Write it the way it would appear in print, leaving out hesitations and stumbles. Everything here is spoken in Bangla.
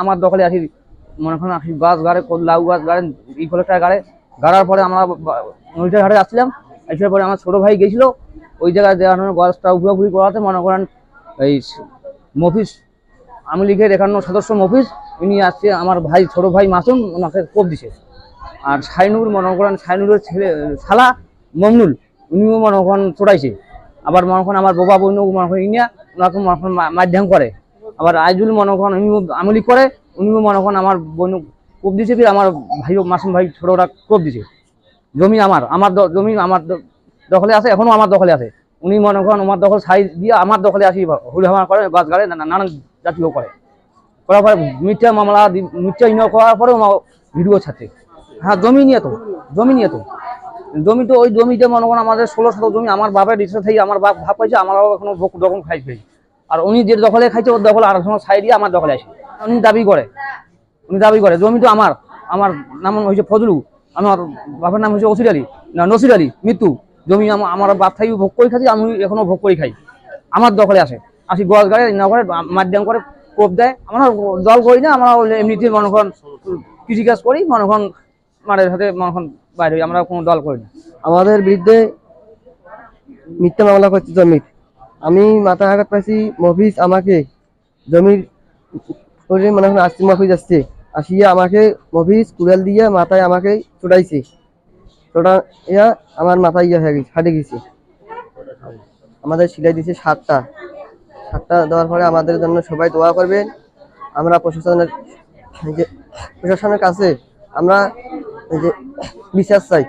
আমার দখলে আসি, মনে করেন আসি গাছ গাড়ে, লাউ গাছ গাড়ে, এই কলেকটা গাড়ে, গাড়ার পরে আমরা নদীটার ঘাটে আসছিলাম। আসার পরে আমার ছোটো ভাই গেছিলো ওই জায়গায় দেওয়ানোর গাছটা উপরাপুরি করাতে, মনে করেন এই মফিজ আওয়ামী লীগের 51 সদস্য মফিজ, উনি আসছে, আমার ভাই ছোটো ভাই মাসুম ওনাকে কোপ দিছে। আর শাইনুর মনে করেন শাইনুরের ছেলে শালা মমনুল, উনিও মনে করেন চড়াইছে। আবার মনে করেন আমার বাবা বোন মনে করেন ইনিয়া ওনাকে মনে করেন মাধ্যম করে। আবার আইজুল মনে করেন উনিও আওয়ামী লীগ করে, উনিও মনে করেন আমার বোন কোপ দিছে, ফির আমার ভাইও মাসুম ভাই ছোটোটা কোপ দিছে। জমি আমার আমার জমি আমার দখলে আছে, এখনো আমার দখলে আছে। উনি মনে করেন আমার দখল ছাই দিয়ে আমার দখলে আসি হুলহামা করে, গাছ গাড়ে, নানান জাতীয় করে। করার পরে মিথ্যা মামলা মিথ্যা ইনো করার পরেও ভিডিও ছাড়ছে। হ্যাঁ জমি নিয়ে তো, জমি নিয়ে তো, জমি তো ওই জমিতে মনে করেন আমাদের 16 শতক জমি আমার বাপের ইচ্ছা থেকে আমার বাপ ভাব পাইছে, আমার বাবা এখনো দখল খাইছে। আর উনি যে দখলে খাইছে ওর দখল আর সময় ছাই দিয়ে আমার দখলে আসে। উনি দাবি করে জমি তো আমার, আমার নাম হয়েছে ফজলু, আমার বাপের নাম হচ্ছে ওসির আলী, না নসির আলী মৃত্যু। জমি আমার বাপ থাকি ভোগ করে খাচ্ছি, আমি এখনো ভোগ করে খাই, আমার দখলে আসি গোয়াল গাড়ি না করে মাধ্যম করে কোপ দেয়। আমরা দল করি না, আমরা এমনিতে মনে করেন কৃষিকাজ করি, মনে করেন মাঠের সাথে মনে করেন বাইরে, আমরা কোনো দল করি না। আমাদের বিরুদ্ধে মিথ্যা মামলা করছে জমির। আমি মাথা আঘাত পাইছি, মফিজ আমাকে জমির মনে হয় আসছে, মফিজ আসছে, আসিয়া আমাকে মফিজ কুড়াল দিয়ে মাথায় আমাকে চড়াইছে। চোটা ইয়া আমার মাথায় ইয়া হয়ে গেছে, ফাটে গেছে। আমাদের সিলাই দিয়েছে 7টা দেওয়ার পরে আমাদের জন্য সবাই দোয়া করবেন। আমরা প্রশাসনের কাছে আমরা যে বিচার চাই।